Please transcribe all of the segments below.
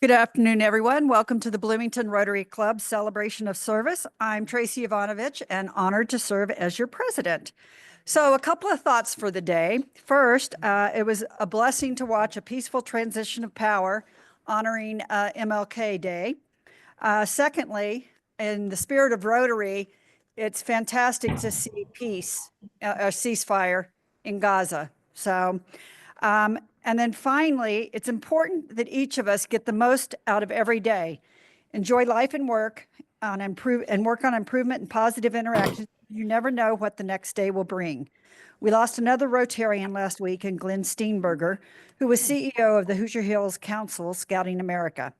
Good afternoon, everyone. Welcome to the Bloomington Rotary Club Celebration of Service. I'm Tracy Ivanovich and honored to serve as your president. So a couple of thoughts for the day. First, it was a blessing to watch a peaceful transition of power honoring MLK Day. Secondly, in the spirit of Rotary, it's fantastic to see peace, a ceasefire in Gaza. And then finally, it's important that each of us get the most out of every day. Enjoy life and work on improvement and positive interactions. You never know what the next day will bring. We lost another Rotarian last week in Glenn Steenberger, who was CEO of the Hoosier Hills Council Scouting America.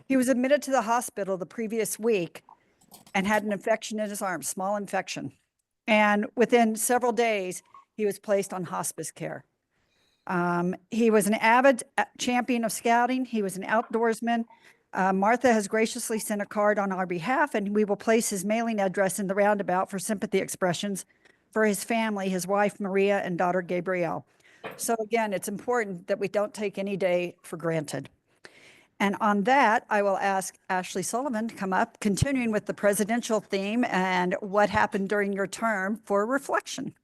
He was admitted to the hospital the previous week and had an infection in his arm, small infection. And within several days, he was placed on hospice care. He was an avid champion of scouting. He was an outdoorsman. Martha has graciously sent a card on our behalf, and we will place his mailing address in the roundabout for sympathy expressions for his family, his wife, Maria, and daughter, Gabrielle. So again, it's important that we don't take any day for granted. And on that, I will ask Ashley Sullivan to come up, continuing with the presidential theme and what happened during your term for reflection.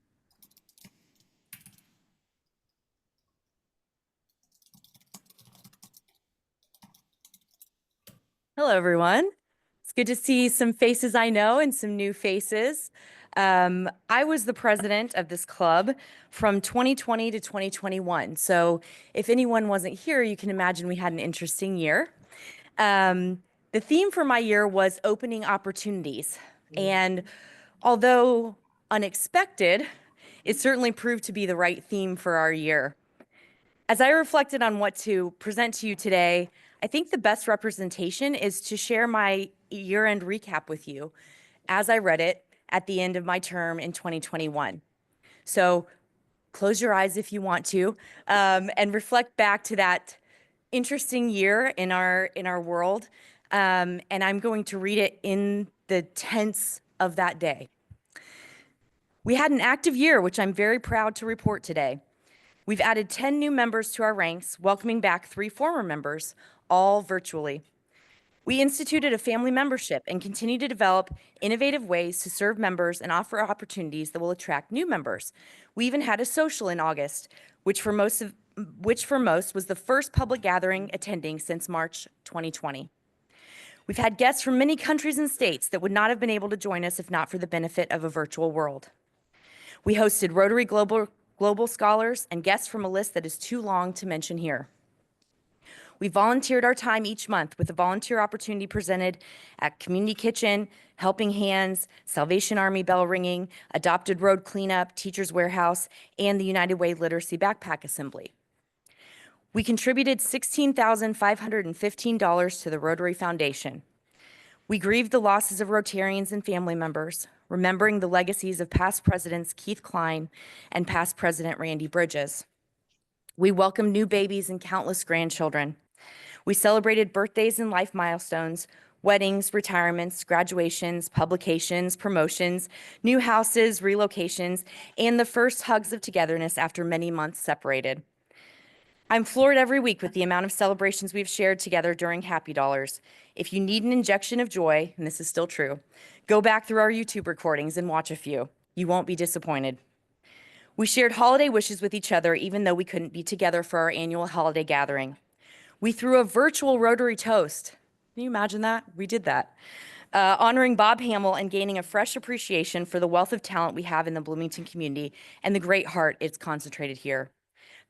Hello, everyone. It's good to see some faces I know and some new faces. I was the president of this club from 2020 to 2021. So if anyone wasn't here, you can imagine we had an interesting year. The theme for my year was opening opportunities. And although unexpected, it certainly proved to be the right theme for our year. As I reflected on what to present to you today, I think the best representation is to share my year-end recap with you as I read it at the end of my term in 2021. So close your eyes if you want to, and reflect back to that interesting year in our world. And I'm going to read it in the tense of that day. We had an active year, which I'm very proud to report today. We've added 10 new members to our ranks, welcoming back 3 former members, all virtually. We instituted a family membership and continue to develop innovative ways to serve members and offer opportunities that will attract new members. We even had a social in August, which for most was the first public gathering attending since March 2020. We've had guests from many countries and states that would not have been able to join us if not for the benefit of a virtual world. We hosted Rotary Global scholars and guests from a list that is too long to mention here. We volunteered our time each month with a volunteer opportunity presented at Community Kitchen, Helping Hands, Salvation Army bell ringing, Adopted Road Cleanup, Teachers Warehouse, and the United Way Literacy Backpack Assembly. We contributed $16,515 to the Rotary Foundation. We grieved the losses of Rotarians and family members, remembering the legacies of past presidents Keith Klein and past President Randy Bridges. We welcomed new babies and countless grandchildren. We celebrated birthdays and life milestones, weddings, retirements, graduations, publications, promotions, new houses, relocations, and the first hugs of togetherness after many months separated. I'm floored every week with the amount of celebrations we've shared together during Happy Dollars. If you need an injection of joy, and this is still true, go back through our YouTube recordings and watch a few. You won't be disappointed. We shared holiday wishes with each other even though we couldn't be together for our annual holiday gathering. We threw a virtual Rotary toast. Can you imagine that? We did that. Honoring Bob Hamill and gaining a fresh appreciation for the wealth of talent we have in the Bloomington community and the great heart it's concentrated here.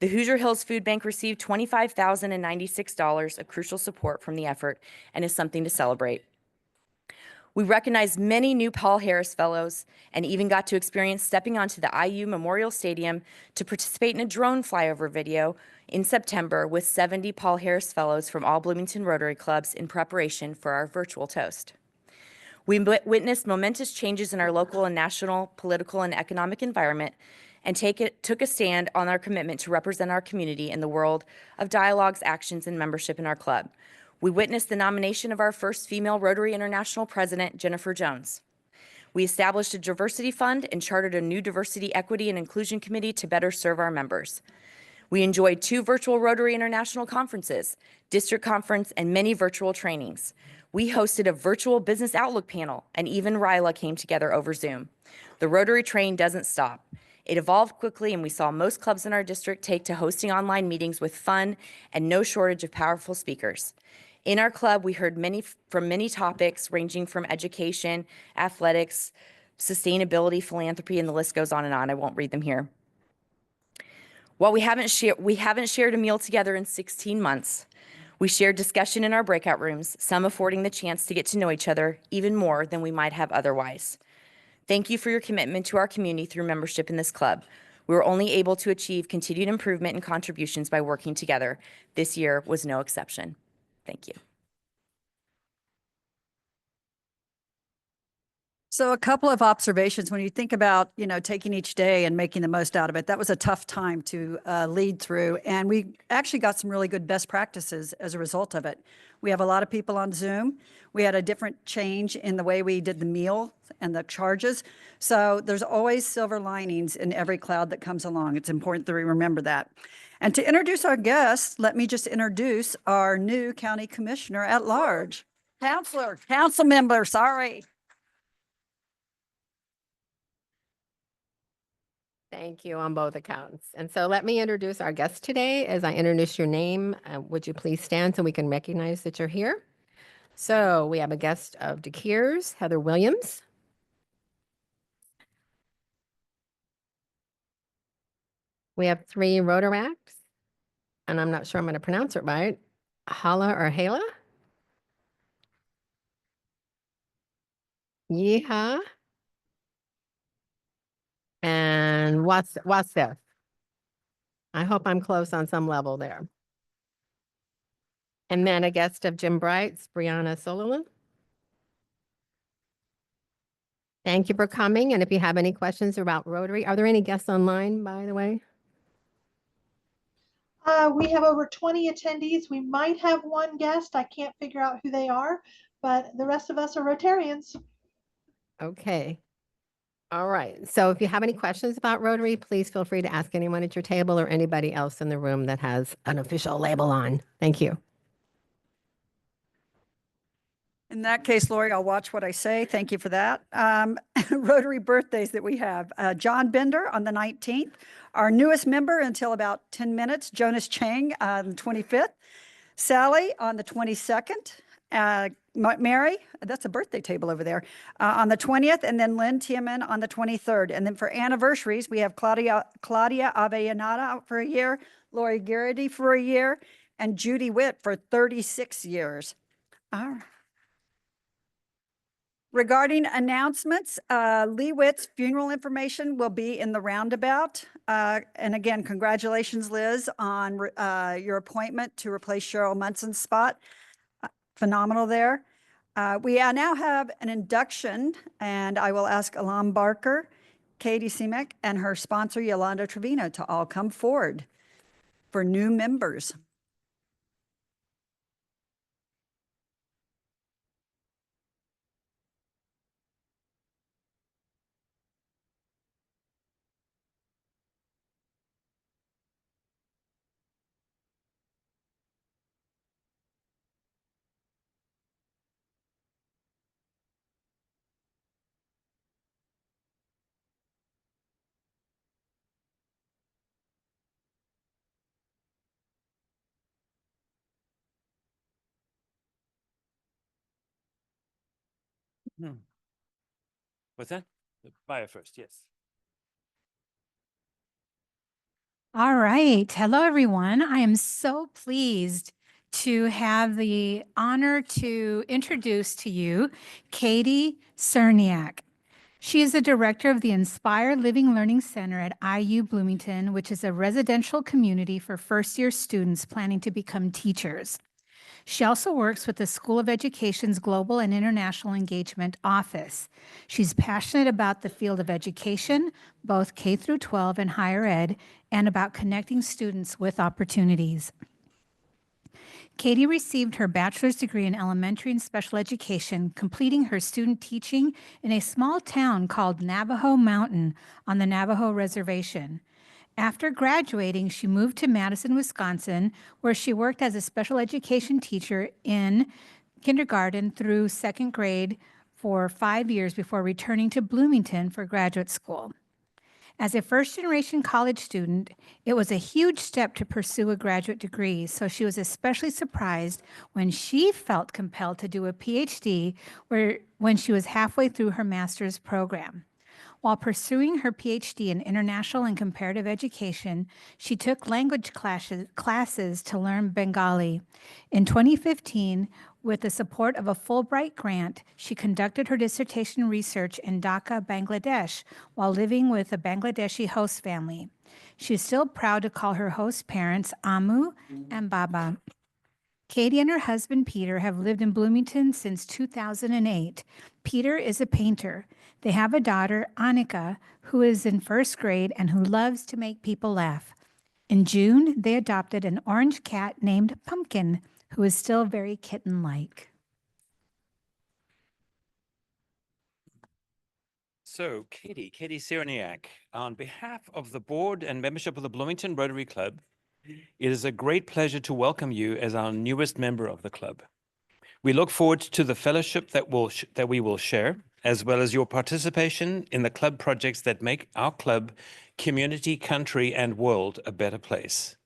The Hoosier Hills Food Bank received $25,096 of crucial support from the effort and is something to celebrate. We recognized many new Paul Harris Fellows and even got to experience stepping onto the IU Memorial Stadium to participate in a drone flyover video in September with 70 Paul Harris Fellows from all Bloomington Rotary Clubs in preparation for our virtual toast. We witnessed momentous changes in our local and national political and economic environment and took a stand on our commitment to represent our community in the world of dialogues, actions, and membership in our club. We witnessed the nomination of our first female Rotary International president, Jennifer Jones. We established a diversity fund and chartered a new diversity, equity, and inclusion committee to better serve our members. We enjoyed 2 virtual Rotary International conferences, district conference, and many virtual trainings. We hosted a virtual business outlook panel, and even RILA came together over Zoom. The Rotary train doesn't stop. It evolved quickly, and we saw most clubs in our district take to hosting online meetings with fun and no shortage of powerful speakers. In our club, we heard from many topics ranging from education, athletics, sustainability, philanthropy, and the list goes on and on. I won't read them here. While we haven't shared a meal together in 16 months, we shared discussion in our breakout rooms, some affording the chance to get to know each other even more than we might have otherwise. Thank you for your commitment to our community through membership in this club. We were only able to achieve continued improvement and contributions by working together. This year was no exception. Thank you. So a couple of observations when you think about, taking each day and making the most out of it. That was a tough time to lead through. And we actually got some really good best practices as a result of it. We have a lot of people on Zoom. We had a different change in the way we did the meal and the charges. So there's always silver linings in every cloud that comes along. It's important that we remember that. And to introduce our guests, let me just introduce our new county commissioner at large. Council member, sorry. Thank you on both accounts. And so let me introduce our guest today. As I introduce your name, would you please stand so we can recognize that you're here? So we have a guest of Decatur's, Heather Williams. We have 3 Rotaracts, and I'm not sure I'm going to pronounce it right. Hala or Hala? Yeehaw. And what's this? I hope I'm close on some level there. And then a guest of Jim Bright's, Brianna Sullivan. Thank you for coming. And if you have any questions about Rotary, are there any guests online, by the way? We have over 20 attendees. We might have one guest. I can't figure out who they are, but the rest of us are Rotarians. Okay. All right. So if you have any questions about Rotary, please feel free to ask anyone at your table or anybody else in the room that has an official label on. Thank you. In that case, Lori, I'll watch what I say. Thank you for that. Rotary birthdays that we have. John Bender on the 19th. Our newest member until about 10 minutes, Jonas Chang on the 25th. Sally on the 22nd. Mary, that's a birthday table over there, on the 20th. And then Lynn Tiemann on the 23rd. And then for anniversaries, we have Claudia Avellaneda for a year, Lori Garrity for a year, and Judy Witt for 36 years. All right. Regarding announcements, Lee Witt's funeral information will be in the roundabout. And again, congratulations, Liz, on your appointment to replace Cheryl Munson's spot. Phenomenal there. We now have an induction, and I will ask Alam Barker, Katie Semek, and her sponsor, Yolanda Trevino, to all come forward for new members. What's that? The bio first, yes. All right. Hello, everyone. I am so pleased to have the honor to introduce to you Katie Cerniak. She is the director of the Inspire Living Learning Center at IU Bloomington, which is a residential community for first-year students planning to become teachers. She also works with the School of Education's Global and International Engagement Office. She's passionate about the field of education, both K through 12 and higher ed, and about connecting students with opportunities. Katie received her bachelor's degree in elementary and special education, completing her student teaching in a small town called Navajo Mountain on the Navajo Reservation. After graduating, she moved to Madison, Wisconsin, where she worked as a special education teacher in kindergarten through second grade for 5 years before returning to Bloomington for graduate school. As a first-generation college student, it was a huge step to pursue a graduate degree, so she was especially surprised when she felt compelled to do a PhD when she was halfway through her master's program. While pursuing her PhD in international and comparative education, she took language classes to learn Bengali. In 2015, with the support of a Fulbright grant, she conducted her dissertation research in Dhaka, Bangladesh, while living with a Bangladeshi host family. She is still proud to call her host parents Amu and Baba. Katie and her husband Peter have lived in Bloomington since 2008. Peter is a painter. They have a daughter, Annika, who is in first grade and who loves to make people laugh. In June, they adopted an orange cat named Pumpkin, who is still very kitten-like. So, Katie Cerniak, on behalf of the board and membership of the Bloomington Rotary Club, it is a great pleasure to welcome you as our newest member of the club. We look forward to the fellowship that we will share, as well as your participation in the club projects that make our club, community, country, and world a better place.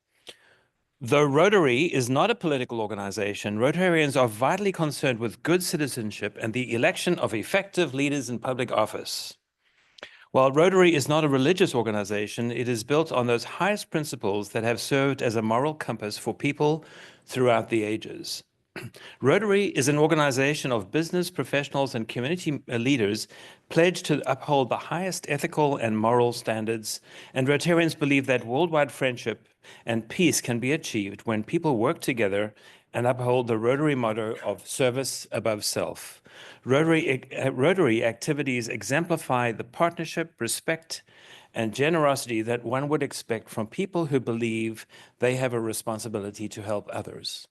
Though Rotary is not a political organization, Rotarians are vitally concerned with good citizenship and the election of effective leaders in public office. While Rotary is not a religious organization, it is built on those highest principles that have served as a moral compass for people throughout the ages. Rotary is an organization of business professionals and community leaders pledged to uphold the highest ethical and moral standards, and Rotarians believe that worldwide friendship and peace can be achieved when people work together and uphold the Rotary motto of service above self. Rotary activities exemplify the partnership, respect, and generosity that one would expect from people who believe they have a responsibility to help others.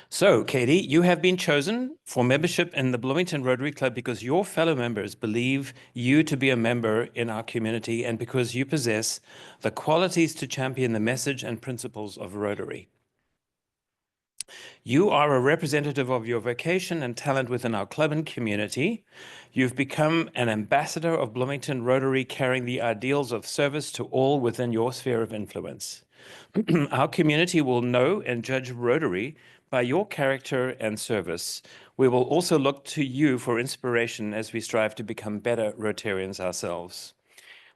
So, Katie, you have been chosen for membership in the Bloomington Rotary Club because your fellow members believe you to be a member in our community and because you possess the qualities to champion the message and principles of Rotary. You are a representative of your vocation and talent within our club and community. You've become an ambassador of Bloomington Rotary, carrying the ideals of service to all within your sphere of influence. Our community will know and judge Rotary by your character and service. We will also look to you for inspiration as we strive to become better Rotarians ourselves.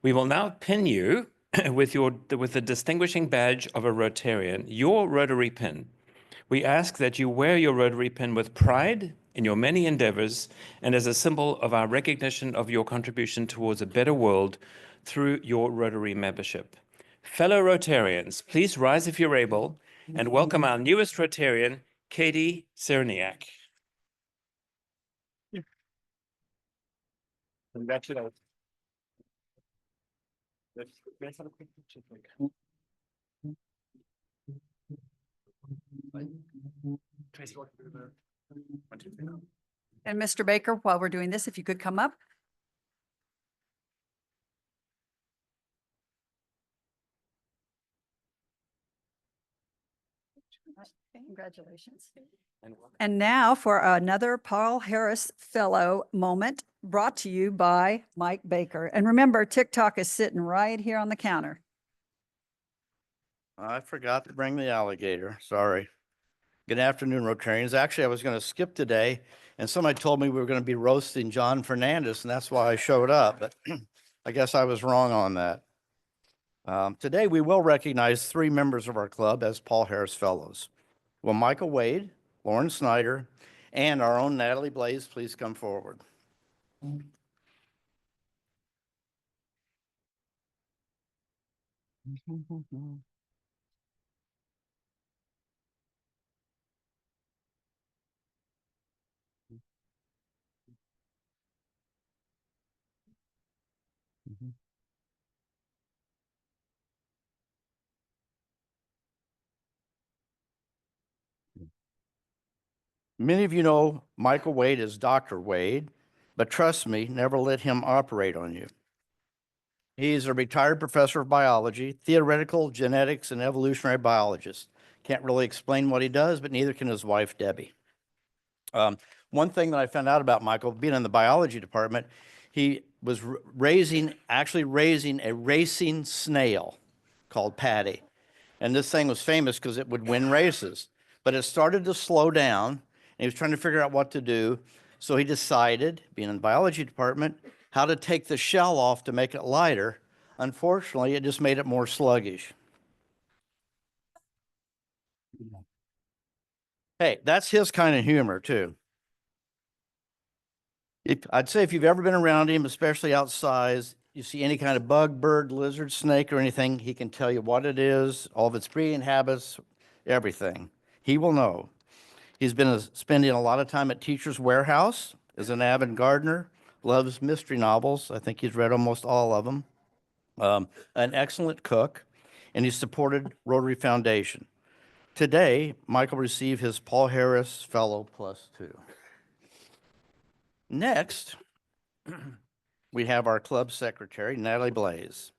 We will now pin you with the distinguishing badge of a Rotarian, your Rotary pin. We ask that you wear your Rotary pin with pride in your many endeavors and as a symbol of our recognition of your contribution towards a better world through your Rotary membership. Fellow Rotarians, please rise if you're able and welcome our newest Rotarian, Katie Cerniak. Congratulations. Let's have a quick picture. Tracy, one, two, three. And Mr. Baker, while we're doing this, if you could come up. Congratulations. And now for another Paul Harris Fellow moment brought to you by Mike Baker. And remember, TikTok is sitting right here on the counter. I forgot to bring the alligator. Sorry. Good afternoon, Rotarians. Actually, I was going to skip today, and somebody told me we were going to be roasting John Fernandez, and that's why I showed up. But I guess I was wrong on that. Today, we will recognize 3 members of our club as Paul Harris Fellows. Will Michael Wade, Lauren Snyder, and our own Natalie Blaze please come forward? Many of you know Michael Wade as Dr. Wade, but trust me, never let him operate on you. He's a retired professor of biology, theoretical genetics, and evolutionary biologist. Can't really explain what he does, but neither can his wife, Debbie. One thing that I found out about Michael, being in the biology department, he was actually raising a racing snail called Patty. And this thing was famous because it would win races. But it started to slow down, and he was trying to figure out what to do. So he decided, being in the biology department, how to take the shell off to make it lighter. Unfortunately, it just made it more sluggish. Hey, that's his kind of humor, too. I'd say if you've ever been around him, especially outside, you see any kind of bug, bird, lizard, snake, or anything, he can tell you what it is, all of its breeding habits, everything. He will know. He's been spending a lot of time at Teacher's Warehouse, is an avid gardener, loves mystery novels. I think he's read almost all of them. An excellent cook, and he supported Rotary Foundation. Today, Michael received his Paul Harris Fellow +2. Next, we have our club secretary, Natalie Blaze.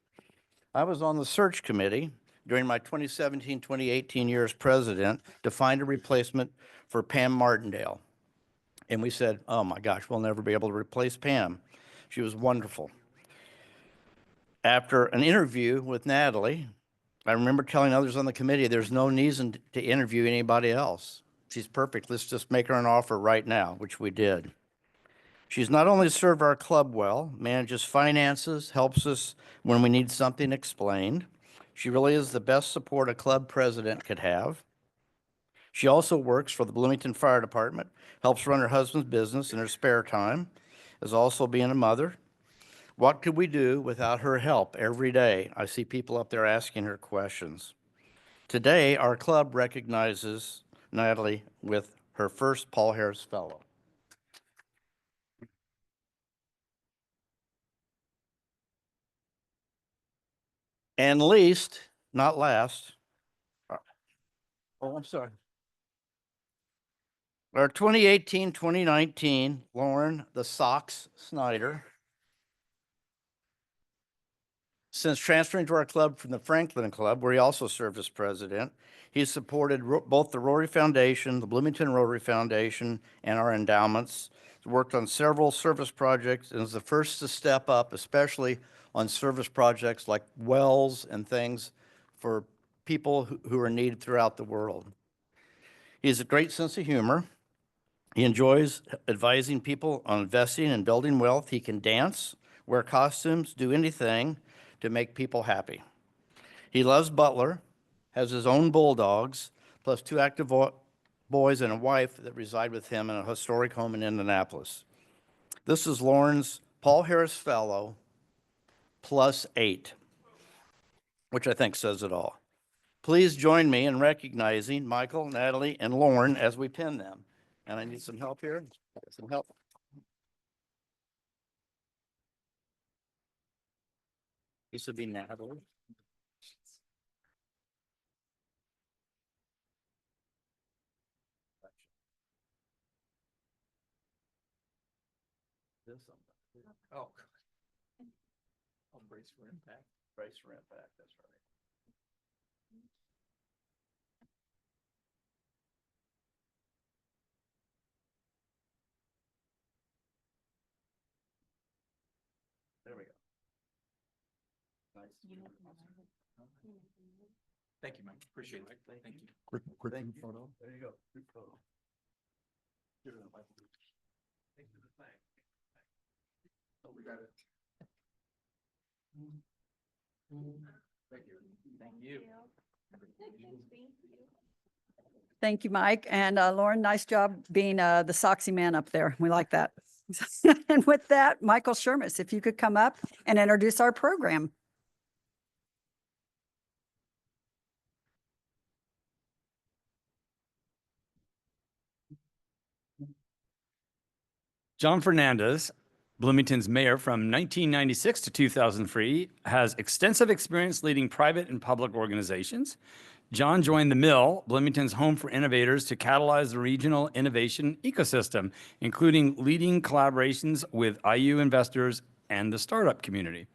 I was on the search committee during my 2017-2018 year as president to find a replacement for Pam Martindale. And we said, oh my gosh, we'll never be able to replace Pam. She was wonderful. After an interview with Natalie, I remember telling others on the committee, there's no reason to interview anybody else. She's perfect. Let's just make her an offer right now, which we did. She's not only served our club well, manages finances, helps us when we need something explained. She really is the best support a club president could have. She also works for the Bloomington Fire Department, helps run her husband's business in her spare time, is also being a mother. What could we do without her help every day? I see people up there asking her questions. Today, our club recognizes Natalie with her first Paul Harris Fellow. And least, not last, I'm sorry. Our 2018-2019, Lauren the Sox Snyder. Since transferring to our club from the Franklin Club, where he also served as president, he's supported both the Rotary Foundation, the Bloomington Rotary Foundation, and our endowments. He's worked on several service projects and is the first to step up, especially on service projects like wells and things for people who are needed throughout the world. He has a great sense of humor. He enjoys advising people on investing and building wealth. He can dance, wear costumes, do anything to make people happy. He loves Butler, has his own bulldogs, plus 2 active boys and a wife that reside with him in a historic home in Indianapolis. This is Lauren's Paul Harris Fellow +8, which I think says it all. Please join me in recognizing Michael, Natalie, and Lauren as we pin them. And I need some help here. Some help. This would be Natalie. Oh. Brace for impact. Brace for impact, that's right. There we go. Nice. Thank you, Mike. Appreciate it. Thank you. Quick photo. There you go. Quick photo. Give it a Michael. Thank you for the flag. Oh, we got it. Thank you. Thank you. Thank you, Mike. And Lauren, nice job being the Soxy man up there. We like that. And with that, Michael Shermis, if you could come up and introduce our program. John Fernandez, Bloomington's mayor from 1996 to 2003, has extensive experience leading private and public organizations. John joined the Mill, Bloomington's home for innovators, to catalyze the regional innovation ecosystem, including leading collaborations with IU investors and the startup community.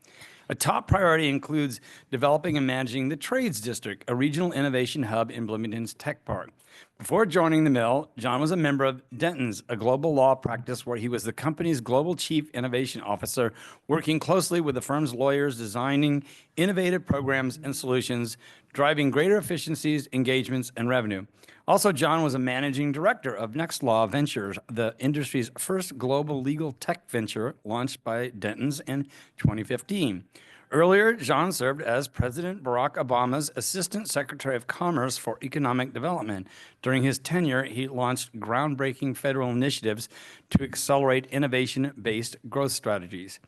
A top priority includes developing and managing the Trades District, a regional innovation hub in Bloomington's Tech Park. Before joining the mill, John was a member of Denton's, a global law practice where he was the company's global chief innovation officer, working closely with the firm's lawyers, designing innovative programs and solutions, driving greater efficiencies, engagements, and revenue. Also, John was a managing director of Next Law Ventures, the industry's first global legal tech venture launched by Denton's in 2015. Earlier, John served as President Barack Obama's Assistant Secretary of Commerce for Economic Development. During his tenure, he launched groundbreaking federal initiatives to accelerate innovation-based growth strategies.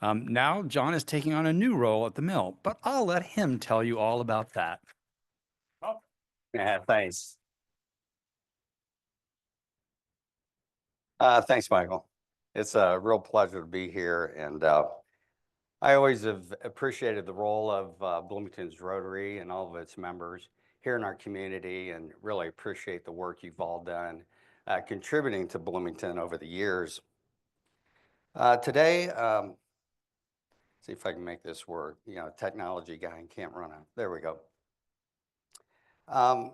Now, John is taking on a new role at the mill, but I'll let him tell you all about that. Yeah, thanks. Thanks, Michael. It's a real pleasure to be here, and I always have appreciated the role of Bloomington's Rotary and all of its members here in our community, and really appreciate the work you've all done contributing to Bloomington over the years. Today, see if I can make this work. You know, technology guy can't run out. There we go. I'm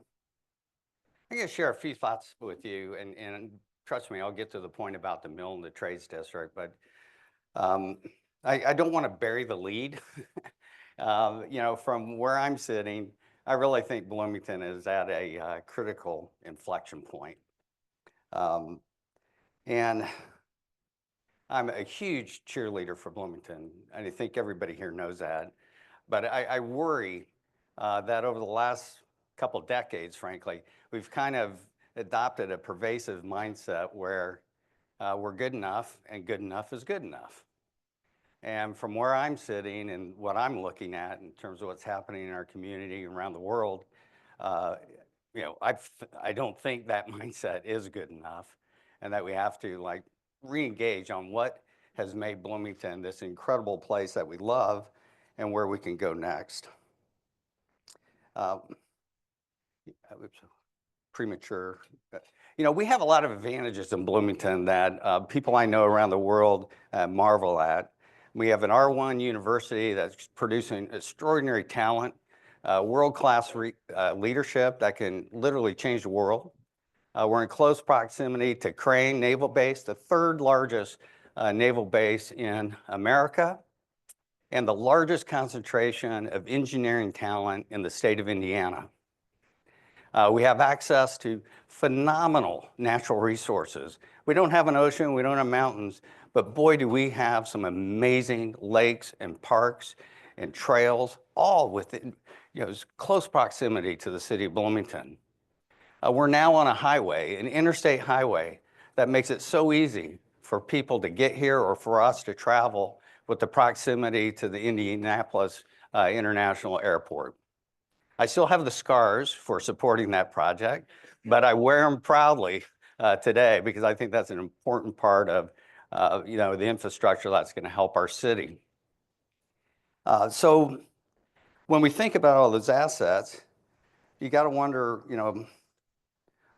going to share a few thoughts with you, and trust me, I'll get to the point about the mill and the Trades District, but I don't want to bury the lead. You know, from where I'm sitting, I really think Bloomington is at a critical inflection point. And I'm a huge cheerleader for Bloomington, and I think everybody here knows that. But I worry that over the last couple decades, frankly, we've kind of adopted a pervasive mindset where we're good enough, and good enough is good enough. And from where I'm sitting and what I'm looking at in terms of what's happening in our community and around the world, you know, I don't think that mindset is good enough, and that we have to like re-engage on what has made Bloomington this incredible place that we love and where we can go next. Oops, premature. You know, we have a lot of advantages in Bloomington that people I know around the world marvel at. We have an R1 university that's producing extraordinary talent, world-class leadership that can literally change the world. We're in close proximity to Crane Naval Base, the third largest naval base in America, and the largest concentration of engineering talent in the state of Indiana. We have access to phenomenal natural resources. We don't have an ocean, we don't have mountains, but boy, do we have some amazing lakes and parks and trails, all within, you know, close proximity to the city of Bloomington. We're now on a highway, an interstate highway, that makes it so easy for people to get here or for us to travel with the proximity to the Indianapolis International Airport. I still have the scars for supporting that project, but I wear them proudly today because I think that's an important part of you know, the infrastructure that's going to help our city. So when we think about all those assets, you got to wonder, you know,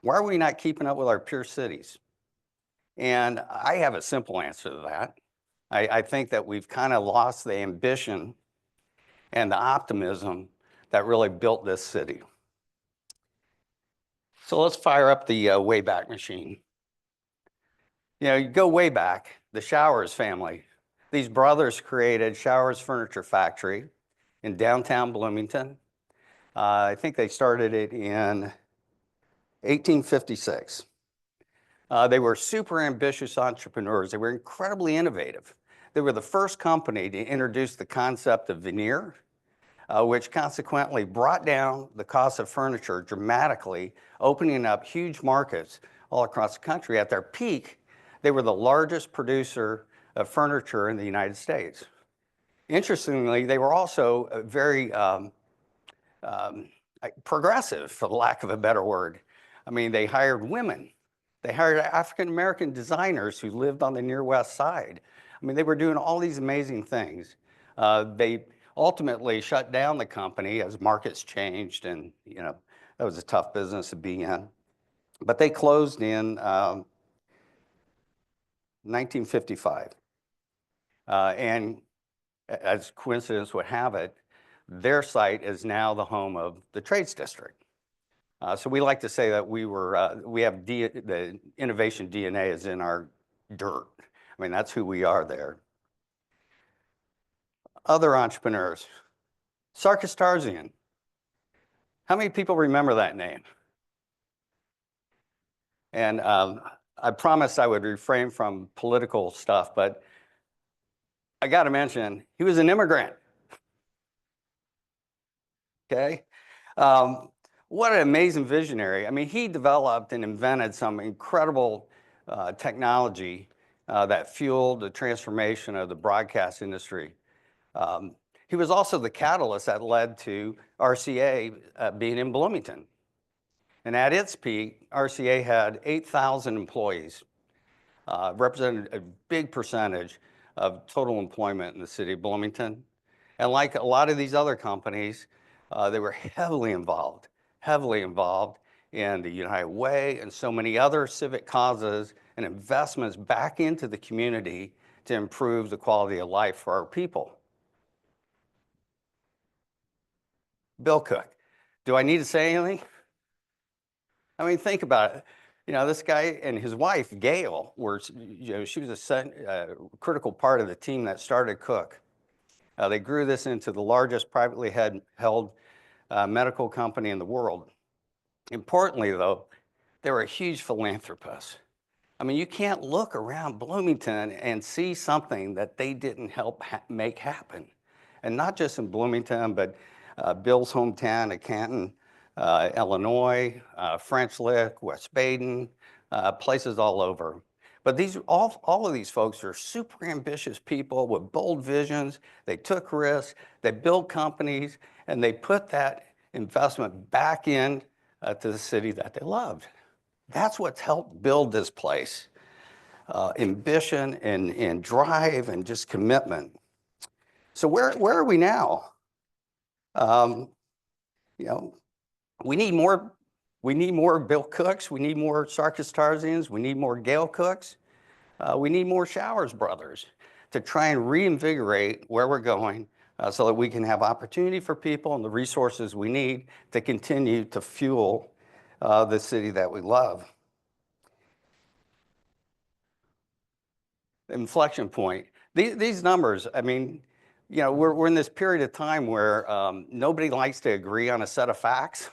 why are we not keeping up with our peer cities? And I have a simple answer to that. I think that we've kind of lost the ambition and the optimism that really built this city. So let's fire up the Wayback Machine. You know, you go way back, the Showers family. These brothers created Showers Furniture Factory in downtown Bloomington. I think they started it in 1856. They were super ambitious entrepreneurs. They were incredibly innovative. They were the first company to introduce the concept of veneer, which consequently brought down the cost of furniture dramatically, opening up huge markets all across the country. At their peak, they were the largest producer of furniture in the United States. Interestingly, they were also very progressive, for the lack of a better word. I mean, they hired women. They hired African-American designers who lived on the near west side. I mean, they were doing all these amazing things. They ultimately shut down the company as markets changed, and you know, that was a tough business to be in. But they closed in 1955. And as coincidence would have it, their site is now the home of the Trades District. So we like to say that we have the innovation DNA is in our dirt. I mean, that's who we are there. Other entrepreneurs, Sarkis Tarzian. How many people remember that name? And I promised I would refrain from political stuff, but I got to mention, he was an immigrant. Okay. What an amazing visionary. I mean, he developed and invented some incredible technology that fueled the transformation of the broadcast industry. He was also the catalyst that led to RCA being in Bloomington. And at its peak, RCA had 8,000 employees, represented a big percentage of total employment in the city of Bloomington. And like a lot of these other companies, they were heavily involved in the United Way and so many other civic causes and investments back into the community to improve the quality of life for our people. Bill Cook. Do I need to say anything? I mean, think about it. You know, this guy and his wife, Gail, she was a critical part of the team that started Cook. They grew this into the largest privately held medical company in the world. Importantly, though, they were a huge philanthropist. I mean, you can't look around Bloomington and see something that they didn't help make happen. And not just in Bloomington, but Bill's hometown of Canton, Illinois, French Lick, West Baden, places all over. But all of these folks are super ambitious people with bold visions. They took risks, they built companies, and they put that investment back in to the city that they loved. That's what's helped build this place. Ambition and drive and just commitment. So where are we now? You know, we need more Bill Cooks. We need more Sarkis Tarzians. We need more Gail Cooks. We need more Showers brothers to try and reinvigorate where we're going so that we can have opportunity for people and the resources we need to continue to fuel the city that we love. Inflection point. These numbers, I mean, you know, we're in this period of time where nobody likes to agree on a set of facts.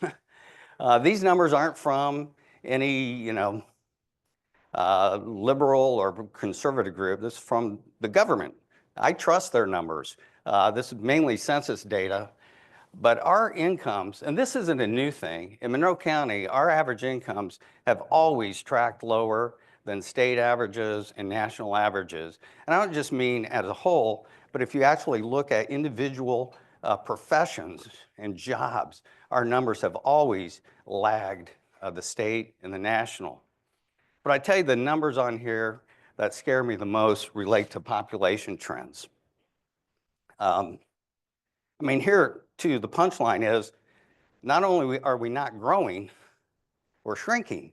These numbers aren't from any, you know, liberal or conservative group. This is from the government. I trust their numbers. This is mainly census data. But our incomes, and this isn't a new thing, in Monroe County, our average incomes have always tracked lower than state averages and national averages. And I don't just mean as a whole, but if you actually look at individual professions and jobs, our numbers have always lagged the state and the national. But I tell you, the numbers on here that scare me the most relate to population trends. I mean, here too, the punchline is not only are we not growing, we're shrinking.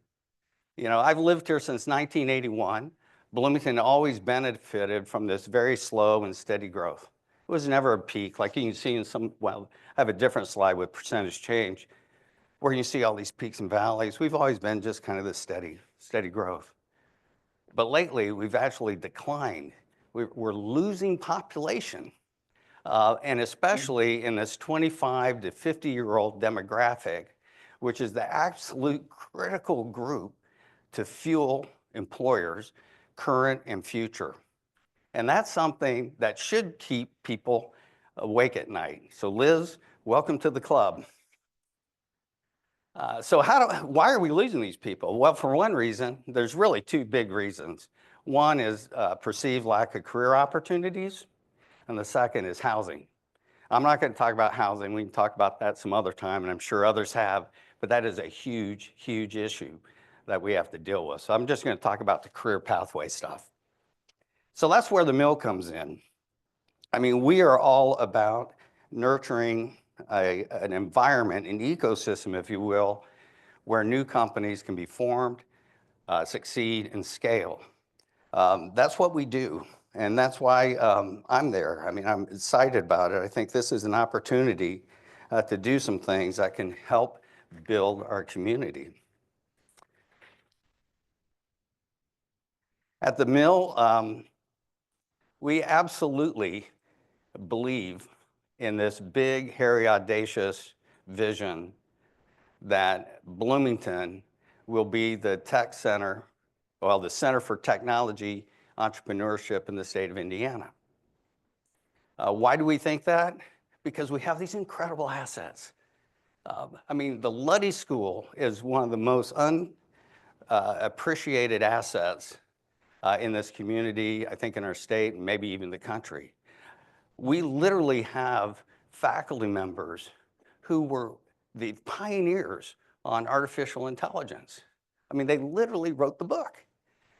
You know, I've lived here since 1981. Bloomington always benefited from this very slow and steady growth. It was never a peak, like you can see in some, well, I have a different slide with percentage change, where you see all these peaks and valleys. We've always been just kind of this steady growth. But lately, we've actually declined. We're losing population. And especially in this 25 to 50-year-old demographic, which is the absolute critical group to fuel employers, current and future. And that's something that should keep people awake at night. So Liz, welcome to the club. So why are we losing these people? Well, for one reason, there's really two big reasons. One is perceived lack of career opportunities, and the second is housing. I'm not going to talk about housing. We can talk about that some other time, and I'm sure others have, but that is a huge, huge issue that we have to deal with. So I'm just going to talk about the career pathway stuff. So that's where the mill comes in. I mean, we are all about nurturing an environment, an ecosystem, if you will, where new companies can be formed, succeed, and scale. That's what we do. And that's why I'm there. I mean, I'm excited about it. I think this is an opportunity to do some things that can help build our community. At the mill, we absolutely believe in this big, hairy, audacious vision that Bloomington will be the tech center, well, the center for technology entrepreneurship in the state of Indiana. Why do we think that? Because we have these incredible assets. I mean, the Luddy School is one of the most unappreciated assets in this community, I think in our state, and maybe even the country. We literally have faculty members who were the pioneers on artificial intelligence. I mean, they literally wrote the book.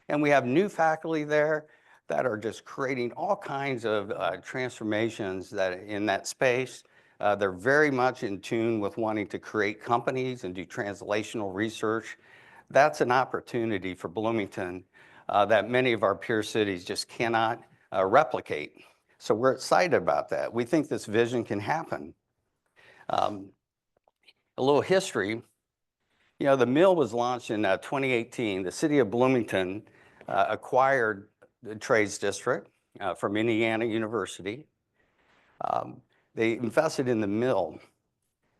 And we have new faculty there that are just creating all kinds of transformations that in that space. They're very much in tune with wanting to create companies and do translational research. That's an opportunity for Bloomington that many of our peer cities just cannot replicate. So we're excited about that. We think this vision can happen. A little history. You know, the mill was launched in 2018. The city of Bloomington acquired the Trades District from Indiana University. They invested in the mill.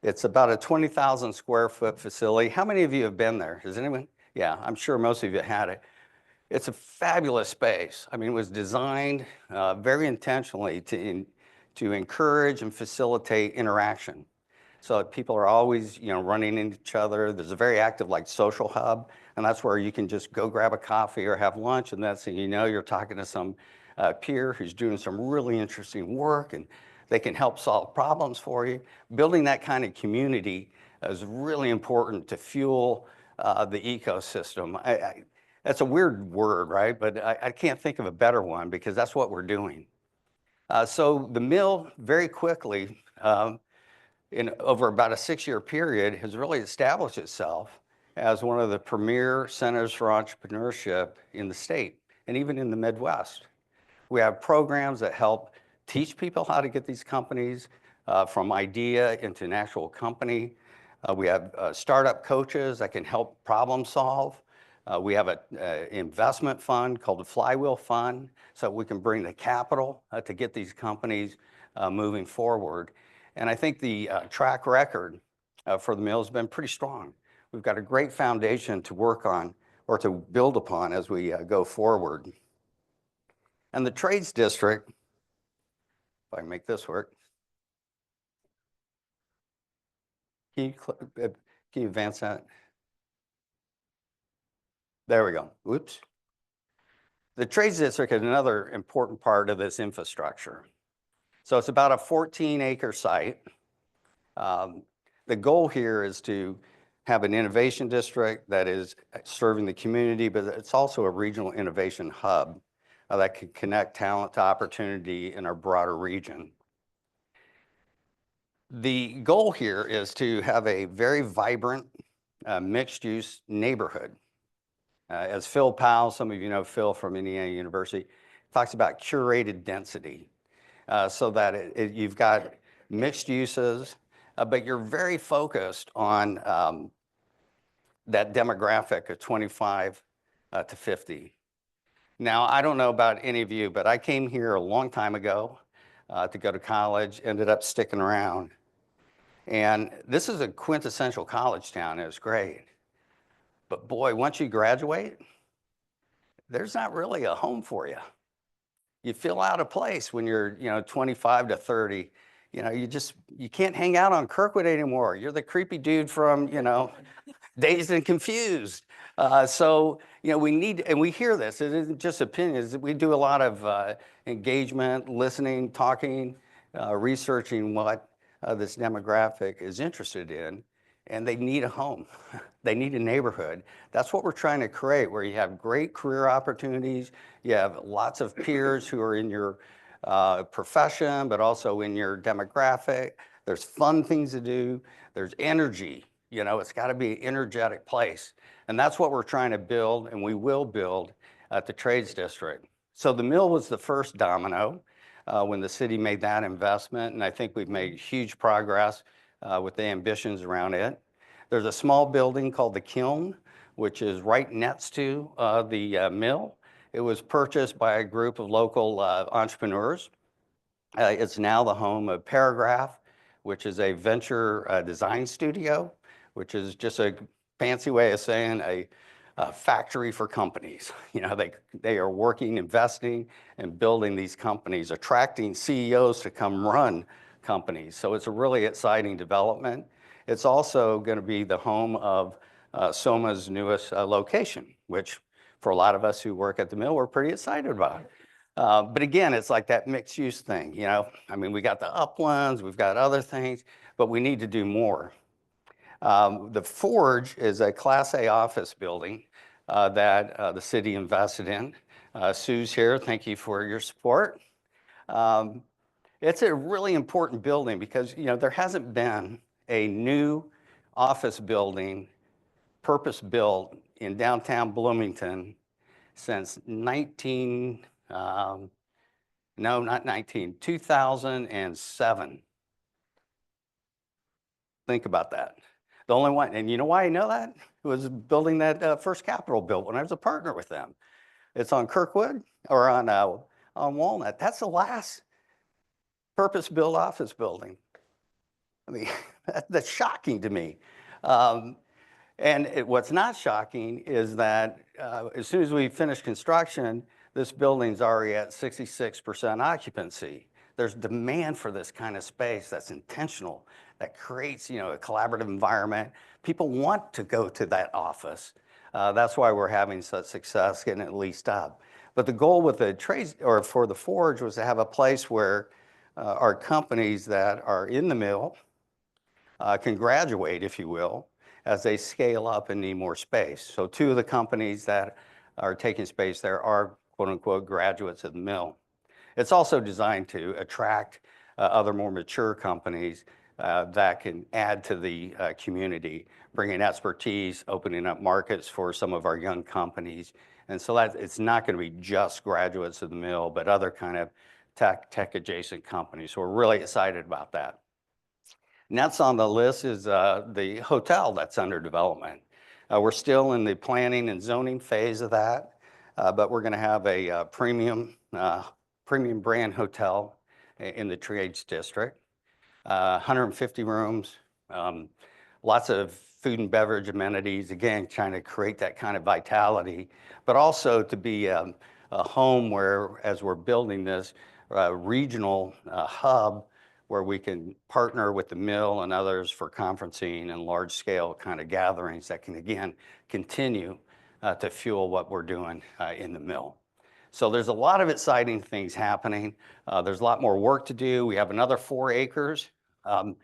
It's about a 20,000 square foot facility. How many of you have been there? Has anyone? Yeah, I'm sure most of you had it. It's a fabulous space. I mean, it was designed very intentionally to encourage and facilitate interaction. So people are always, running into each other. There's a very active social hub, and that's where you can just go grab a coffee or have lunch, and that's, you're talking to some peer who's doing some really interesting work, and they can help solve problems for you. Building that kind of community is really important to fuel the ecosystem. That's a weird word, right? But I can't think of a better one because that's what we're doing. So the mill very quickly, in over about a 6-year period, has really established itself as one of the premier centers for entrepreneurship in the state and even in the Midwest. We have programs that help teach people how to get these companies from idea into an actual company. We have startup coaches that can help problem solve. We have an investment fund called the Flywheel Fund, so we can bring the capital to get these companies moving forward. And I think the track record for the mill has been pretty strong. We've got a great foundation to work on or to build upon as we go forward. And the Trades District, if I can make this work. Can you advance that? There we go. Oops. The Trades District is another important part of this infrastructure. So it's about a 14-acre site. The goal here is to have an innovation district that is serving the community, but it's also a regional innovation hub that can connect talent to opportunity in our broader region. The goal here is to have a very vibrant mixed-use neighborhood. As Phil Powell, some of you know Phil from Indiana University, talks about curated density, so that you've got mixed uses, but you're very focused on that demographic of 25 to 50. Now, I don't know about any of you, but I came here a long time ago to go to college, ended up sticking around. And this is a quintessential college town, and it's great. But boy, once you graduate, there's not really a home for you. You feel out of place when you're, 25 to 30. You can't hang out on Kirkwood anymore. You're the creepy dude from, Dazed and Confused. So, we need, and we hear this, it isn't just opinions. We do a lot of engagement, listening, talking, researching what this demographic is interested in, and they need a home. They need a neighborhood. That's what we're trying to create, where you have great career opportunities, you have lots of peers who are in your profession, but also in your demographic. There's fun things to do. There's energy. It's got to be an energetic place. And that's what we're trying to build, and we will build at the Trades District. So the mill was the first domino when the city made that investment, and I think we've made huge progress with the ambitions around it. There's a small building called the Kiln, which is right next to the mill. It was purchased by a group of local entrepreneurs. It's now the home of Paragraph, which is a venture design studio, which is just a fancy way of saying a factory for companies. You know, they are working, investing, and building these companies, attracting CEOs to come run companies. So it's a really exciting development. It's also going to be the home of SOMA's newest location, which for a lot of us who work at the mill, we're pretty excited about. But again, it's like that mixed use thing, you know? I mean, we got the uplands, we've got other things, but we need to do more. The Forge is a Class A office building that the city invested in. Sue's here, thank you for your support. It's a really important building because, you know, there hasn't been a new office building purpose-built in downtown Bloomington since 2007. Think about that. The only one, and you know why I know that? It was building that first Capitol built when I was a partner with them. It's on Kirkwood or on Walnut. That's the last purpose-built office building. I mean, that's shocking to me. What's not shocking is that as soon as we finish construction, this building's already at 66% occupancy. There's demand for this kind of space that's intentional, that creates, you know, a collaborative environment. People want to go to that office. That's why we're having such success getting it leased up. But the goal with the trades, or for the Forge, was to have a place where our companies that are in the mill can graduate, if you will, as they scale up and need more space. So 2 of the companies that are taking space there are quote unquote graduates of the mill. It's also designed to attract other more mature companies that can add to the community, bringing expertise, opening up markets for some of our young companies. And so that it's not going to be just graduates of the mill, but other kind of tech adjacent companies. So we're really excited about that. Next on the list is the hotel that's under development. We're still in the planning and zoning phase of that, but we're going to have a premium brand hotel in the Trades District. 150 rooms, lots of food and beverage amenities, again, trying to create that kind of vitality, but also to be a home where, as we're building this regional hub, where we can partner with the mill and others for conferencing and large scale kind of gatherings that can, again, continue to fuel what we're doing in the mill. So there's a lot of exciting things happening. There's a lot more work to do. We have another 4 acres. You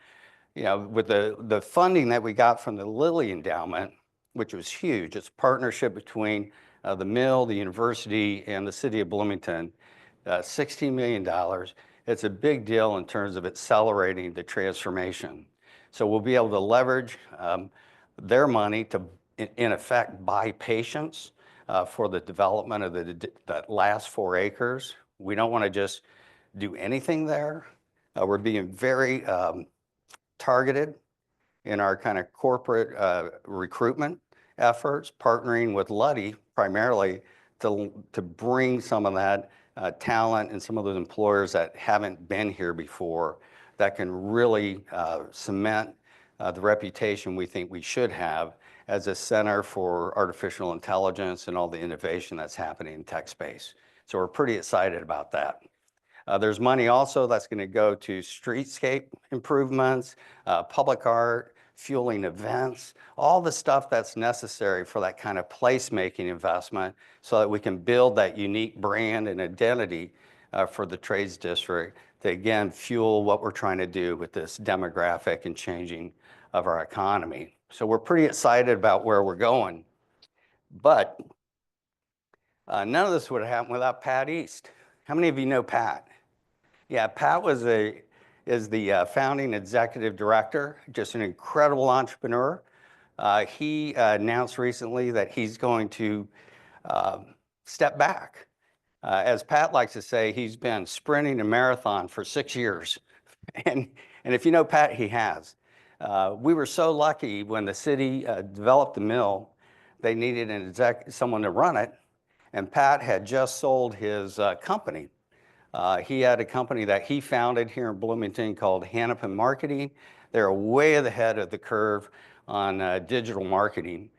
know, with the funding that we got from the Lilly Endowment, which was huge, it's a partnership between the mill, the university, and the city of Bloomington, $16 million. It's a big deal in terms of accelerating the transformation. So we'll be able to leverage their money to, in effect, buy patients for the development of that last 4 acres. We don't want to just do anything there. We're being very targeted in our kind of corporate recruitment efforts, partnering with Luddy primarily to bring some of that talent and some of those employers that haven't been here before that can really cement the reputation we think we should have as a center for artificial intelligence and all the innovation that's happening in tech space. So we're pretty excited about that. There's money also that's going to go to streetscape improvements, public art, fueling events, all the stuff that's necessary for that kind of placemaking investment so that we can build that unique brand and identity for the Trades District to, again, fuel what we're trying to do with this demographic and changing of our economy. So we're pretty excited about where we're going. But none of this would have happened without Pat East. How many of you know Pat? Yeah, Pat is the founding executive director, just an incredible entrepreneur. He announced recently that he's going to step back As Pat likes to say, he's been sprinting a marathon for 6 years. And if you know Pat, he has. We were so lucky when the city developed the mill, they needed someone to run it. And Pat had just sold his company. He had a company that he founded here in Bloomington called Hennepin Marketing. They're way ahead of the curve on digital marketing.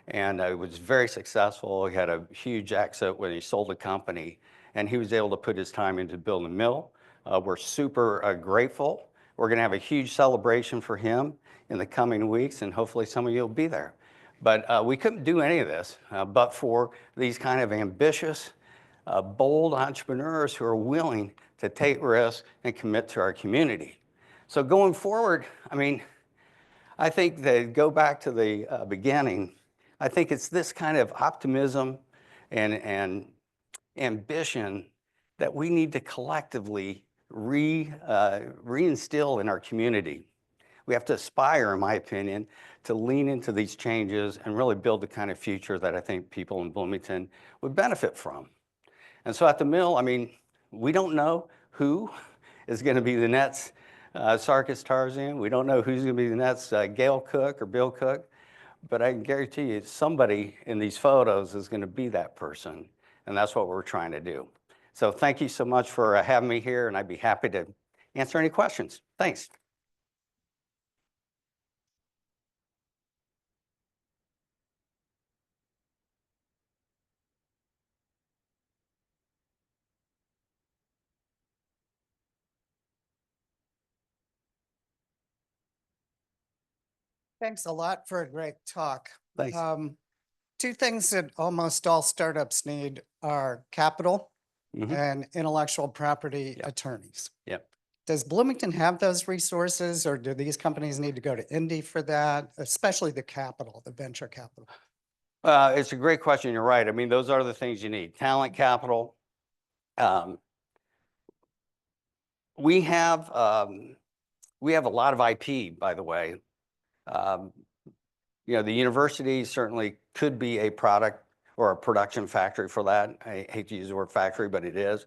And it was very successful. He had a huge exit when he sold the company. And he was able to put his time into building a mill. We're super grateful. We're going to have a huge celebration for him in the coming weeks, and hopefully some of you will be there. But we couldn't do any of this but for these kind of ambitious, bold entrepreneurs who are willing to take risks and commit to our community. So going forward, I mean, I think that go back to the beginning, I think it's this kind of optimism and ambition that we need to collectively reinstill in our community. We have to aspire, in my opinion, to lean into these changes and really build the kind of future that I think people in Bloomington would benefit from. And so at the mill, I mean, we don't know who is going to be the next Sarkis Tarzan. We don't know who's going to be the next Gail Cook or Bill Cook. But I can guarantee you somebody in these photos is going to be that person. And that's what we're trying to do. So thank you so much for having me here, and I'd be happy to answer any questions. Thanks. Thanks a lot for a great talk. Thanks. Two things that almost all startups need are capital Mhm. and intellectual property attorneys. Yep. Does Bloomington have those resources, or do these companies need to go to Indy for that, especially the capital, the venture capital? It's a great question. You're right. I mean, those are the things you need. Talent, capital. We have a lot of IP, by the way. You know, the university certainly could be a product or a production factory for that. I hate to use the word factory, but it is.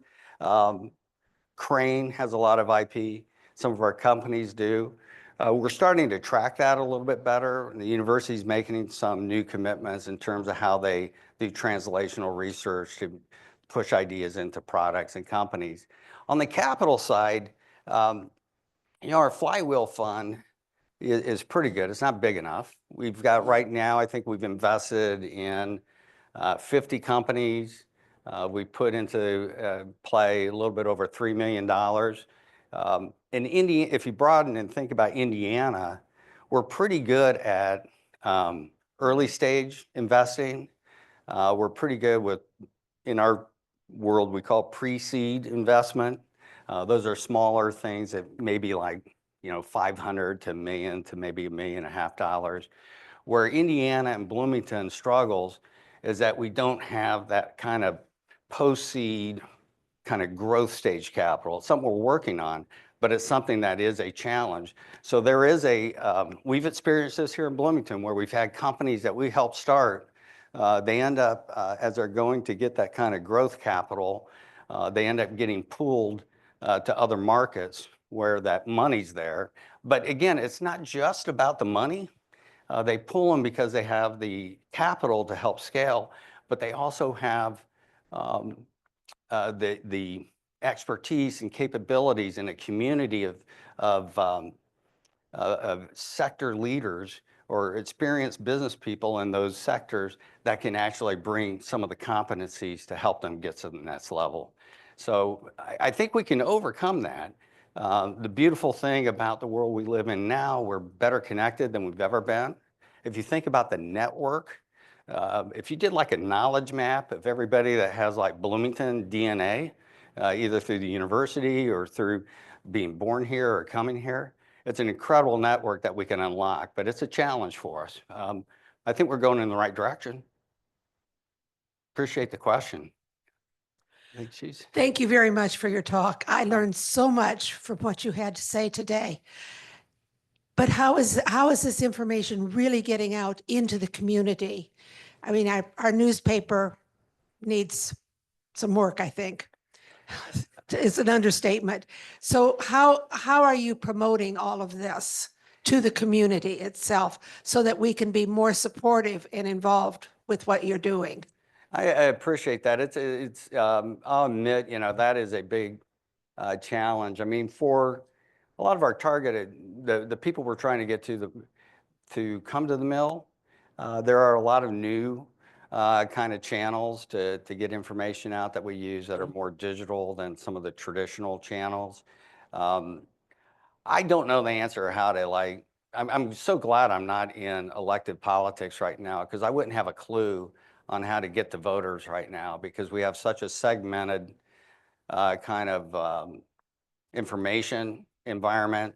Crane has a lot of IP. Some of our companies do. We're starting to track that a little bit better. The university is making some new commitments in terms of how they do translational research to push ideas into products and companies. On the capital side, you know, our flywheel fund is pretty good. It's not big enough. We've got right now, I think we've invested in 50 companies. We put into play a little bit over $3 million. In India, if you broaden and think about Indiana, we're pretty good at early stage investing. We're pretty good with, in our world, we call pre-seed investment. Those are smaller things that maybe like, you know, 500 to $1 million to maybe $1.5 million. Where Indiana and Bloomington struggles is that we don't have that kind of post-seed kind of growth stage capital. It's something we're working on, but it's something that is a challenge. So there is we've experienced this here in Bloomington where we've had companies that we helped start. They end up, as they're going to get that kind of growth capital, they end up getting pooled to other markets where that money's there. But again, it's not just about the money. They pull them because they have the capital to help scale, but they also have the expertise and capabilities in a community of sector leaders or experienced business people in those sectors that can actually bring some of the competencies to help them get to the next level. So I think we can overcome that. The beautiful thing about the world we live in now, we're better connected than we've ever been. If you think about the network, if you did like a knowledge map of everybody that has like Bloomington DNA, either through the university or through being born here or coming here, it's an incredible network that we can unlock, but it's a challenge for us. I think we're going in the right direction. Appreciate the question. Thank you very much for your talk. I learned so much from what you had to say today. But how is this information really getting out into the community? I mean, our newspaper needs some work, I think. It's an understatement. So how are you promoting all of this to the community itself so that we can be more supportive and involved with what you're doing? I appreciate that. I'll admit, that is a big challenge. I mean, for a lot of our targeted, the people we're trying to get to come to the mill, there are a lot of new kind of channels to get information out that we use that are more digital than some of the traditional channels. I don't know the answer how to I'm so glad I'm not in elected politics right now, because I wouldn't have a clue on how to get to voters right now, because we have such a segmented kind of information environment.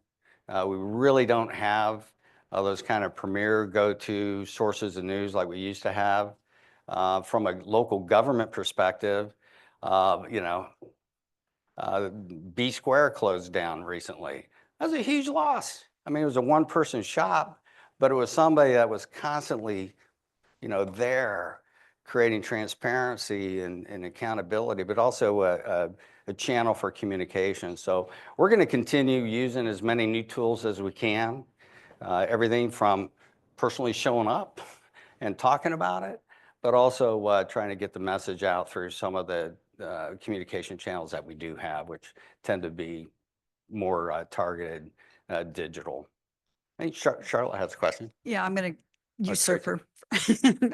We really don't have those kind of premier go-to sources of news like we used to have. From a local government perspective, B Square closed down recently. That was a huge loss. I mean, it was a one-person shop, but it was somebody that was constantly, there creating transparency and accountability, but also a channel for communication. So we're going to continue using as many new tools as we can, everything from personally showing up and talking about it, but also trying to get the message out through some of the communication channels that we do have, which tend to be more targeted digital. I think Charlotte has a question. Yeah, I'm going to usurp Tracy. her.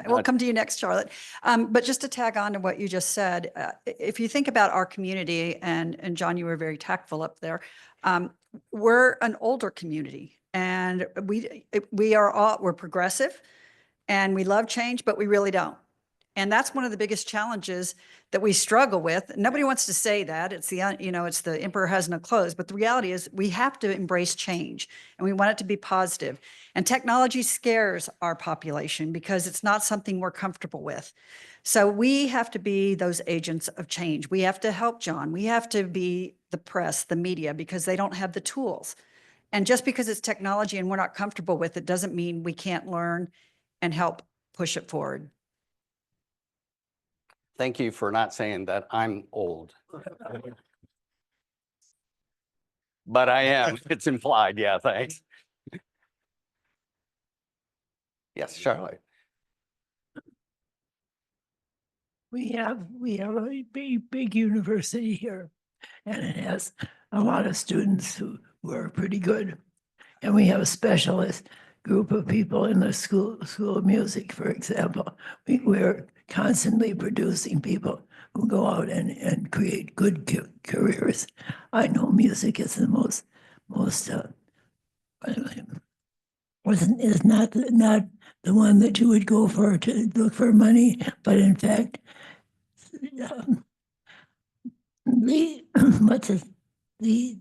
We'll come to you next, Charlotte. But just to tag on to what you just said, if you think about our community, and John, you were very tactful up there, we're an older community, and we're progressive, and we love change, but we really don't. And that's one of the biggest challenges that we struggle with. Nobody wants to say that. It's it's the emperor has no clothes, but the reality is we have to embrace change, and we want it to be positive. And technology scares our population because it's not something we're comfortable with. So we have to be those agents of change. We have to help John. We have to be the press, the media, because they don't have the tools. And just because it's technology and we're not comfortable with it doesn't mean we can't learn and help push it forward. Thank you for not saying that I'm old. But I am. It's implied. Yeah, thanks. Yes, Charlotte. We have a big university here, and it has a lot of students who are pretty good. And we have a specialist group of people in the school of music, for example. We're constantly producing people who go out and create good careers. I know music is the most is not the one that you would go for to look for money, but in fact, the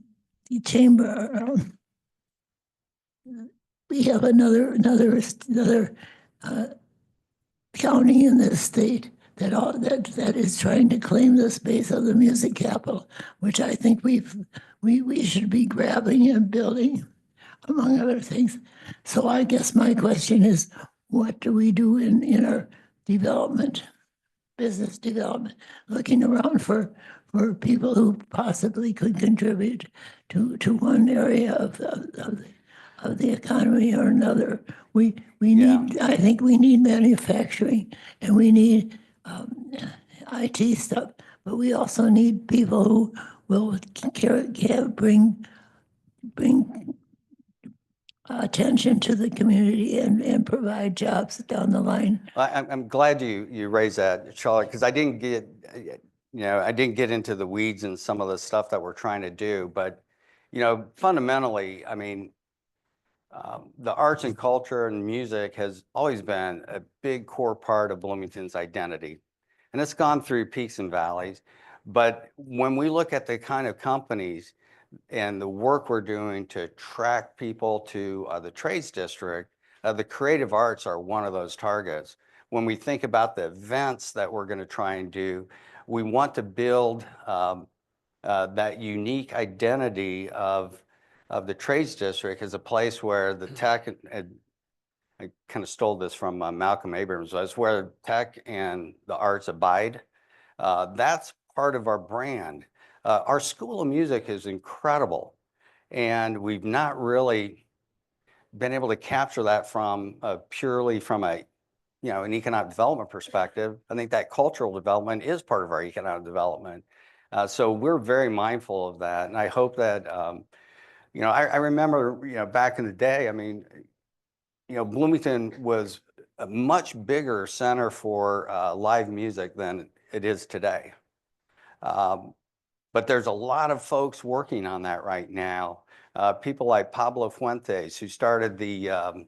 chamber. We have another county in this state that is trying to claim the space of the music capital, which I think we should be grabbing and building, among other things. So I guess my question is, what do we do in our business development, looking around for people who possibly could contribute to one area of the economy or another? We need, I think we need manufacturing, and we need IT stuff, but we also need people who will bring attention to the community and provide jobs down the line. I'm glad you raised that, Charlotte, because I didn't get into the weeds and some of the stuff that we're trying to do, but fundamentally, I mean, the arts and culture and music has always been a big core part of Bloomington's identity, and it's gone through peaks and valleys. But when we look at the kind of companies and the work we're doing to attract people to the trades district, the creative arts are one of those targets. When we think about the events that we're going to try and do, we want to build that unique identity of the trades district as a place where the tech, I kind of stole this from Malcolm Abrams, is where tech and the arts abide. That's part of our brand. Our School of Music is incredible, and we've not really been able to capture that from purely from a, an economic development perspective. I think that cultural development is part of our economic development. So we're very mindful of that, and I hope that, I remember, back in the day, I mean, Bloomington was a much bigger center for live music than it is today. But there's a lot of folks working on that right now. People like Pablo Fuentes, who started the,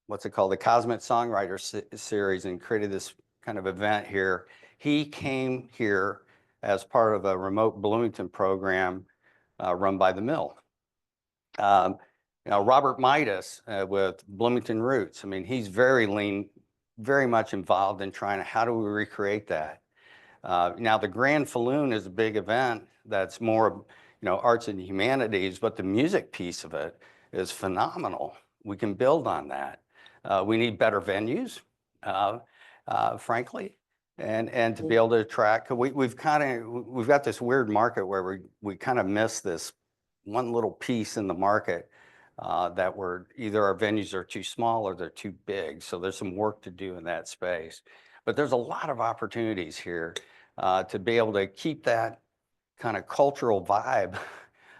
what's it called, the Cosmic Songwriter Series, and created this kind of event here. He came here as part of a remote Bloomington program run by the Mill. Robert Midas with Bloomington Roots. I mean, he's very much involved in trying to, how do we recreate that? Now, the Grand Falloon is a big event that's more, arts and humanities, but the music piece of it is phenomenal. We can build on that. We need better venues, frankly, and to be able to attract. We've got this weird market where we kind of miss this one little piece in the market that either our venues are too small or they're too big. So there's some work to do in that space. But there's a lot of opportunities here to be able to keep that kind of cultural vibe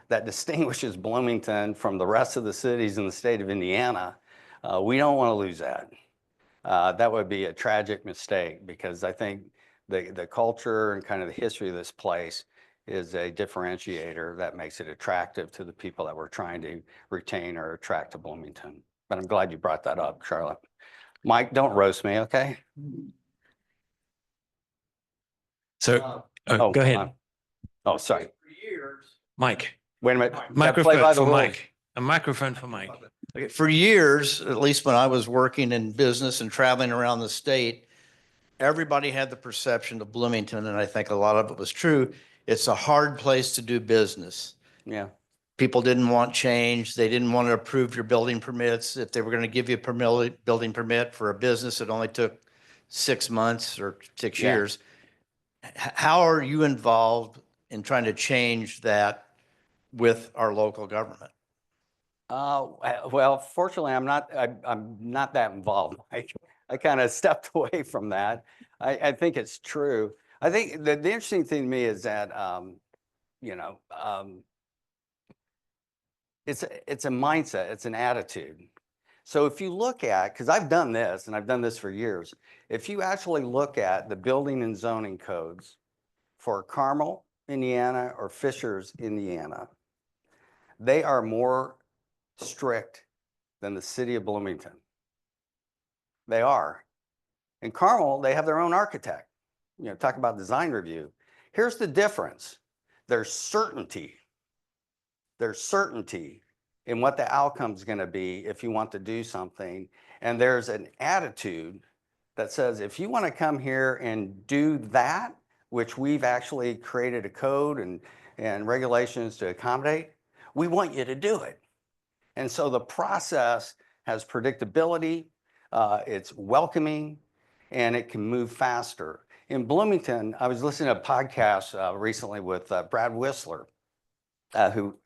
that distinguishes Bloomington from the rest of the cities in the state of Indiana. We don't want to lose that. That would be a tragic mistake, because I think the culture and kind of the history of this place is a differentiator that makes it attractive to the people that we're trying to retain or attract to Bloomington. But I'm glad you brought that up, Charlotte. Mike, don't roast me, okay? So, go ahead. Oh, sorry. Mike, Wait a minute. microphone for Mike. A microphone for Mike. Okay, for years, at least when I was working in business and traveling around the state, everybody had the perception of Bloomington, and I think a lot of it was true. It's a hard place to do business. Yeah. People didn't want change. They didn't want to approve your building permits. If they were going to give you a building permit for a business, it only took 6 months or 6 Yeah. years. How are you involved in trying to change that with our local government? Well, fortunately, I'm not that involved. I kind of stepped away from that. I think it's true. I think the interesting thing to me is that, it's a mindset, it's an attitude. So if you look at, because I've done this, and I've done this for years, if you actually look at the building and zoning codes for Carmel, Indiana, or Fishers, Indiana, they are more strict than the city of Bloomington. They are. In Carmel, they have their own architect. Talk about design review. Here's the difference. There's certainty. There's certainty in what the outcome is going to be if you want to do something. And there's an attitude that says, if you want to come here and do that, which we've actually created a code and regulations to accommodate, we want you to do it. And so the process has predictability, it's welcoming, and it can move faster. In Bloomington, I was listening to a podcast recently with Brad Whistler, who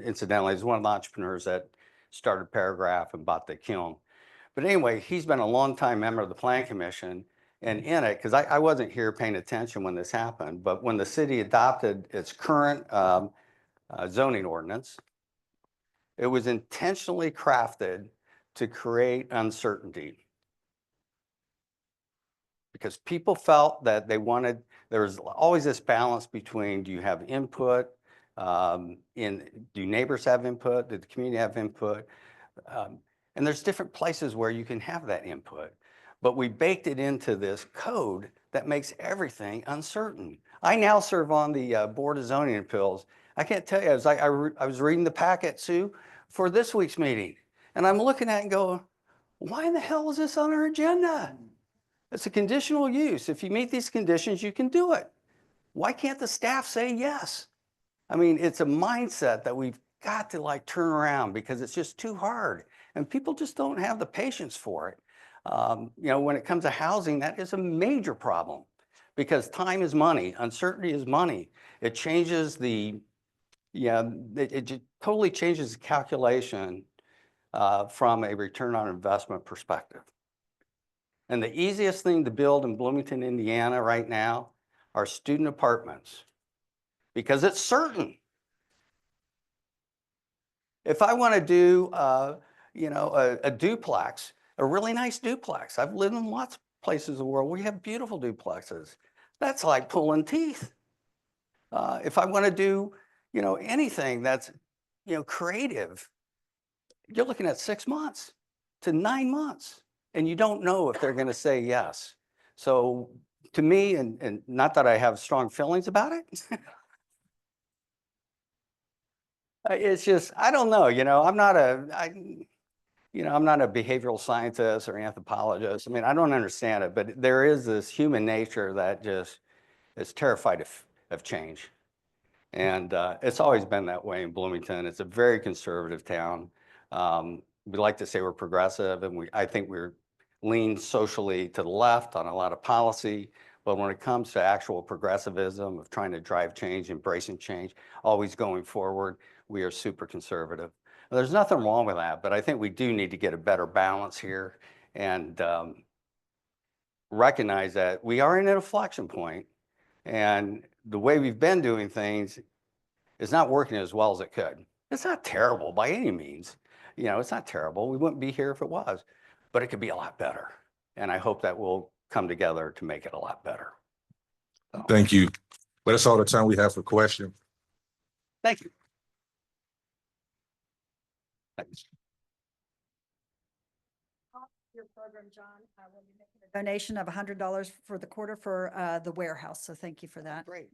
incidentally is one of the entrepreneurs that started Paragraph and bought the kiln. But anyway, he's been a longtime member of the Plan Commission, and in it, because I wasn't here paying attention when this happened, but when the city adopted its current zoning ordinance, it was intentionally crafted to create uncertainty, because people felt that there was always this balance between, do you have input, do neighbors have input, did the community have input? And there's different places where you can have that input, but we baked it into this code that makes everything uncertain. I now serve on the Board of Zoning Appeals. I can't tell you, I was reading the packet, Sue, for this week's meeting, and I'm looking at it and going, why in the hell is this on our agenda? It's a conditional use. If you meet these conditions, you can do it. Why can't the staff say yes? I mean, it's a mindset that we've got to turn around, because it's just too hard, and people just don't have the patience for it. When it comes to housing, that is a major problem, because time is money, uncertainty is money. It changes the, it totally changes the calculation from a return on investment perspective. And the easiest thing to build in Bloomington, Indiana right now are student apartments because it's certain. If I want to do, a duplex, a really nice duplex, I've lived in lots of places in the world where we have beautiful duplexes. That's like pulling teeth. If I want to do, anything that's, creative, you're looking at 6 months to 9 months, and you don't know if they're going to say yes. So to me, and not that I have strong feelings about it, it's just, I don't know, I'm not a behavioral scientist or anthropologist. I mean, I don't understand it, but there is this human nature that just is terrified of change. And it's always been that way in Bloomington. It's a very conservative town. We like to say we're progressive, and I think we're lean socially to the left on a lot of policy. But when it comes to actual progressivism of trying to drive change, embracing change, always going forward, we are super conservative. There's nothing wrong with that, but I think we do need to get a better balance here and recognize that we are in an inflection point, and the way we've been doing things is not working as well as it could. It's not terrible by any means. It's not terrible. We wouldn't be here if it was, but it could be a lot better. And I hope that we'll come together to make it a lot better. So, Thank you. But that's all the time we have for questions. thank you. Thanks. Your program, John, will be making a donation of $100 for the quarter for the warehouse. So thank you for that. Great.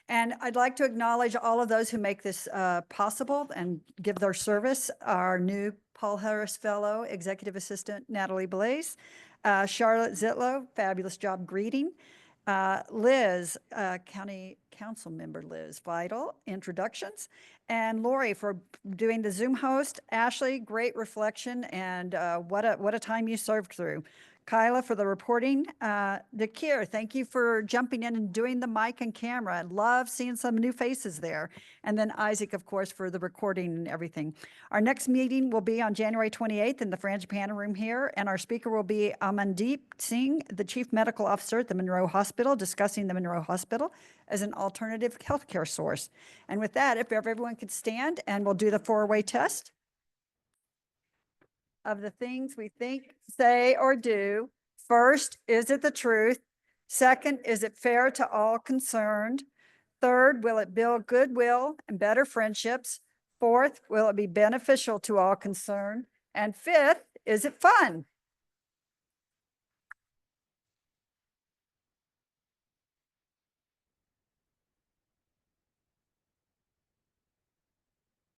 And I'd like to acknowledge all of those who make this possible and give their service. Our new Paul Harris Fellow, Executive Assistant Natalie Blaze, Charlotte Zitlow, fabulous job greeting. Liz, County Council Member Liz, vital introductions. And Lori for doing the Zoom host. Ashley, great reflection, and what a time you served through. Kyla for the reporting. Dakir, thank you for jumping in and doing the mic and camera. I love seeing some new faces there. And then Isaac, of course, for the recording and everything. Our next meeting will be on January 28th in the Frangipane Room here, and our speaker will be Amandeep Singh, the Chief Medical Officer at the Monroe Hospital, discussing the Monroe Hospital as an alternative healthcare source. And with that, if everyone could stand, and we'll do the four-way test of the things we think, say, or do. First, is it the truth? Second, is it fair to all concerned? Third, will it build goodwill and better friendships? Fourth, will it be beneficial to all concerned? And fifth, is it fun?